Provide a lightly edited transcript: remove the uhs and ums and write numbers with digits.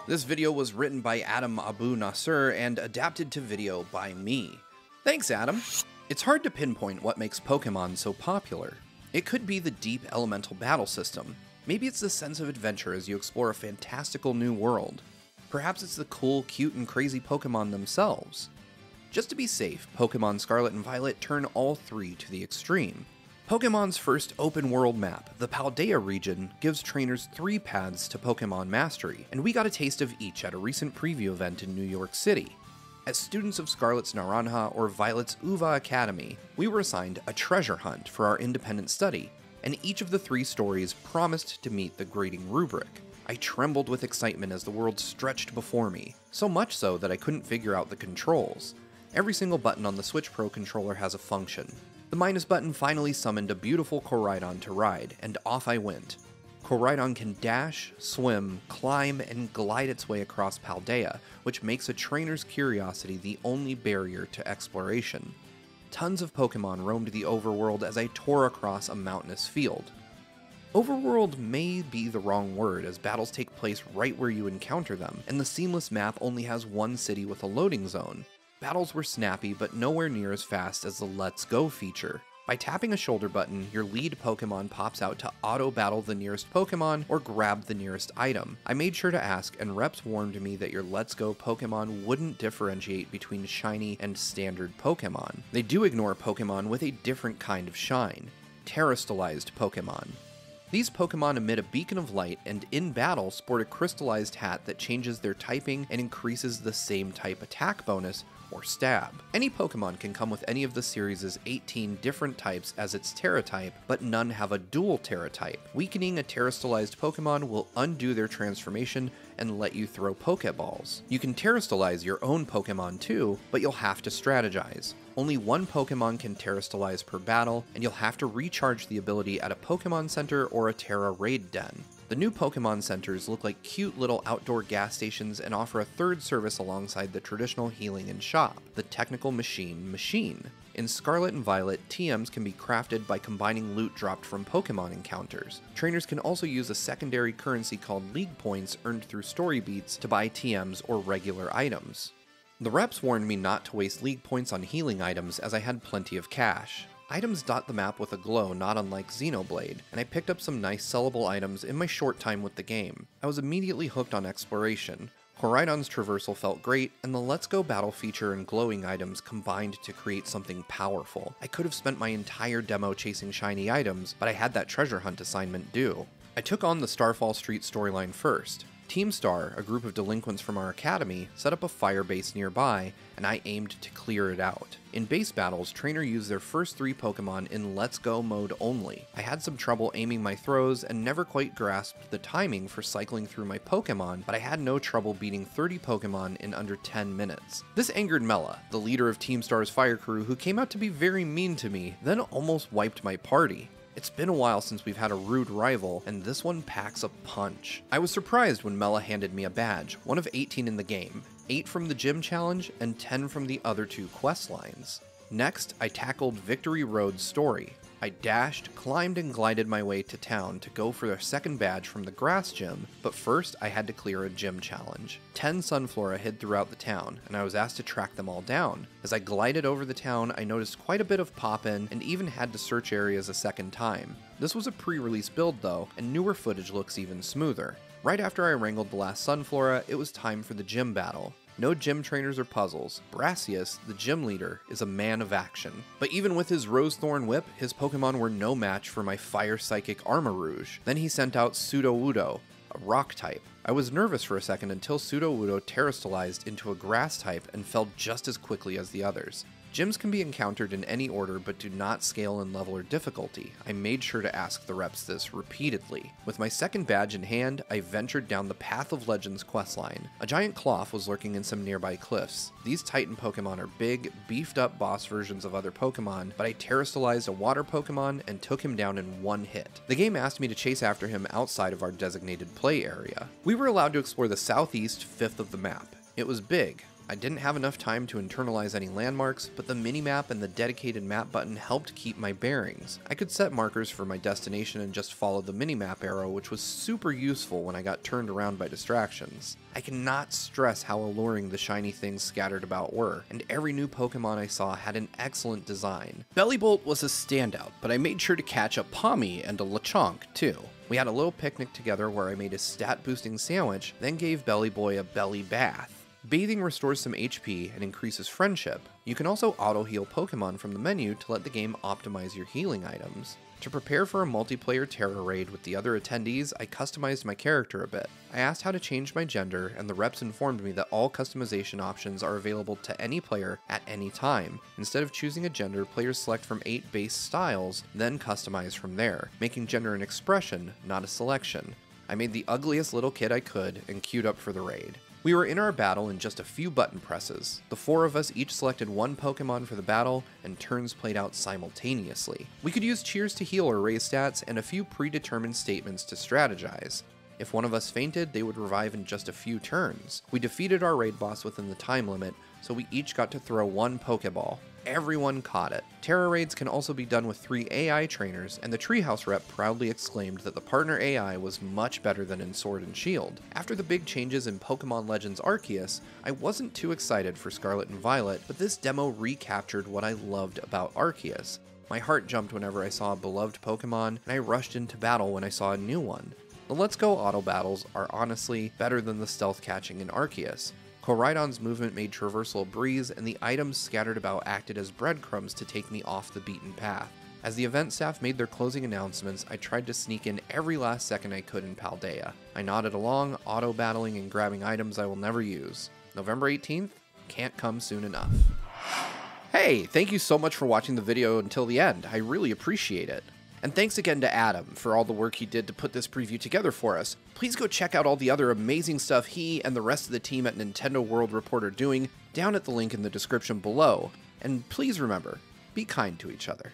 This video was written by Adam Abu Nasser and adapted to video by me. Thanks, Adam. It's hard to pinpoint what makes Pokémon so popular. It could be the deep elemental battle system. Maybe it's the sense of adventure as you explore a fantastical new world. Perhaps it's the cool, cute, and crazy Pokémon themselves. Just to be safe, Pokémon Scarlet and Violet turn all three to the extreme. Pokémon's first open-world map, the Paldea region, gives trainers 3 paths to Pokémon mastery, and we got a taste of each at a recent preview event in New York City. As students of Scarlet's Naranja or Violet's Uva Academy, we were assigned a treasure hunt for our independent study, and each of the 3 stories promised to meet the grading rubric. I trembled with excitement as the world stretched before me, so much so that I couldn't figure out the controls. Every single button on the Switch Pro controller has a function. The minus button finally summoned a beautiful Koraidon to ride, and off I went. Koraidon can dash, swim, climb, and glide its way across Paldea, which makes a trainer's curiosity the only barrier to exploration. Tons of Pokémon roamed the overworld as I tore across a mountainous field. Overworld may be the wrong word, as battles take place right where you encounter them, and the seamless map only has one city with a loading zone. Battles were snappy, but nowhere near as fast as the Let's Go feature. By tapping a shoulder button, your lead Pokémon pops out to auto-battle the nearest Pokémon or grab the nearest item. I made sure to ask, and reps warned me that your Let's Go Pokémon wouldn't differentiate between shiny and standard Pokémon. They do ignore Pokémon with a different kind of shine: terastallized Pokémon. These Pokémon emit a beacon of light and in battle sport a crystallized hat that changes their typing and increases the same type attack bonus, or stab. Any Pokémon can come with any of the series' 18 different types as its Terra type, but none have a dual Terra type. Weakening a terastallized Pokémon will undo their transformation and let you throw Pokéballs. You can terastallize your own Pokémon too, but you'll have to strategize. Only one Pokémon can terastallize per battle, and you'll have to recharge the ability at a Pokémon Center or a Terra Raid Den. The new Pokémon Centers look like cute little outdoor gas stations and offer a third service alongside the traditional healing and shop, the Technical Machine. In Scarlet and Violet, TMs can be crafted by combining loot dropped from Pokémon encounters. Trainers can also use a secondary currency called League Points earned through story beats to buy TMs or regular items. The reps warned me not to waste League Points on healing items as I had plenty of cash. Items dot the map with a glow not unlike Xenoblade, and I picked up some nice sellable items in my short time with the game. I was immediately hooked on exploration. Koraidon's traversal felt great, and the Let's Go battle feature and glowing items combined to create something powerful. I could have spent my entire demo chasing shiny items, but I had that treasure hunt assignment due. I took on the Starfall Street storyline first. Team Star, a group of delinquents from our academy, set up a fire base nearby, and I aimed to clear it out. In base battles, Trainer used their first 3 Pokémon in Let's Go mode only. I had some trouble aiming my throws and never quite grasped the timing for cycling through my Pokémon, but I had no trouble beating 30 Pokémon in under 10 minutes. This angered Mela, the leader of Team Star's fire crew, who came out to be very mean to me, then almost wiped my party. It's been a while since we've had a rude rival, and this one packs a punch. I was surprised when Mela handed me a badge, one of 18 in the game, 8 from the gym challenge and 10 from the other 2 quest lines. Next, I tackled Victory Road's story. I dashed, climbed, and glided my way to town to go for their second badge from the grass gym, but first I had to clear a gym challenge. 10 Sunflora hid throughout the town, and I was asked to track them all down. As I glided over the town, I noticed quite a bit of pop-in, and even had to search areas a second time. This was a pre-release build though, and newer footage looks even smoother. Right after I wrangled the last Sunflora, it was time for the gym battle. No gym trainers or puzzles. Brassius, the gym leader, is a man of action. But even with his Rosethorn Whip, his Pokémon were no match for my Fire Psychic Armarouge. Then he sent out Sudowoodo, a rock type. I was nervous for a second until Sudowoodo terastallized into a grass type and fell just as quickly as the others. Gyms can be encountered in any order but do not scale in level or difficulty. I made sure to ask the reps this repeatedly. With my second badge in hand, I ventured down the Path of Legends questline. A giant Cloth was lurking in some nearby cliffs. These Titan Pokemon are big, beefed up boss versions of other Pokemon, but I terastallized a water Pokemon and took him down in one hit. The game asked me to chase after him outside of our designated play area. We were allowed to explore the southeast fifth of the map. It was big, I didn't have enough time to internalize any landmarks, but the minimap and the dedicated map button helped keep my bearings. I could set markers for my destination and just follow the minimap arrow, which was super useful when I got turned around by distractions. I cannot stress how alluring the shiny things scattered about were, and every new Pokemon I saw had an excellent design. Bellibolt was a standout, but I made sure to catch a Pawmi and a Lechonk too. We had a little picnic together where I made a stat-boosting sandwich, then gave Belly Boy a belly bath. Bathing restores some HP and increases friendship. You can also auto-heal Pokemon from the menu to let the game optimize your healing items. To prepare for a multiplayer Terra raid with the other attendees, I customized my character a bit. I asked how to change my gender, and the reps informed me that all customization options are available to any player at any time. Instead of choosing a gender, players select from 8 base styles, then customize from there, making gender an expression, not a selection. I made the ugliest little kid I could and queued up for the raid. We were in our battle in just a few button presses. The 4 of us each selected one Pokemon for the battle, and turns played out simultaneously. We could use cheers to heal or raise stats, and a few predetermined statements to strategize. If one of us fainted, they would revive in just a few turns. We defeated our raid boss within the time limit, so we each got to throw one Pokeball. Everyone caught it. Terra raids can also be done with 3 AI trainers, and the Treehouse rep proudly exclaimed that the partner AI was much better than in Sword and Shield. After the big changes in Pokemon Legends Arceus, I wasn't too excited for Scarlet and Violet, but this demo recaptured what I loved about Arceus. My heart jumped whenever I saw a beloved Pokemon, and I rushed into battle when I saw a new one. The Let's Go auto battles are honestly better than the stealth catching in Arceus. Koraidon's movement made traversal a breeze, and the items scattered about acted as breadcrumbs to take me off the beaten path. As the event staff made their closing announcements, I tried to sneak in every last second I could in Paldea. I nodded along, auto-battling and grabbing items I will never use. November 18th? Can't come soon enough. Hey, thank you so much for watching the video until the end. I really appreciate it. And thanks again to Adam for all the work he did to put this preview together for us. Please go check out all the other amazing stuff he and the rest of the team at Nintendo World Report are doing down at the link in the description below. And please remember, be kind to each other.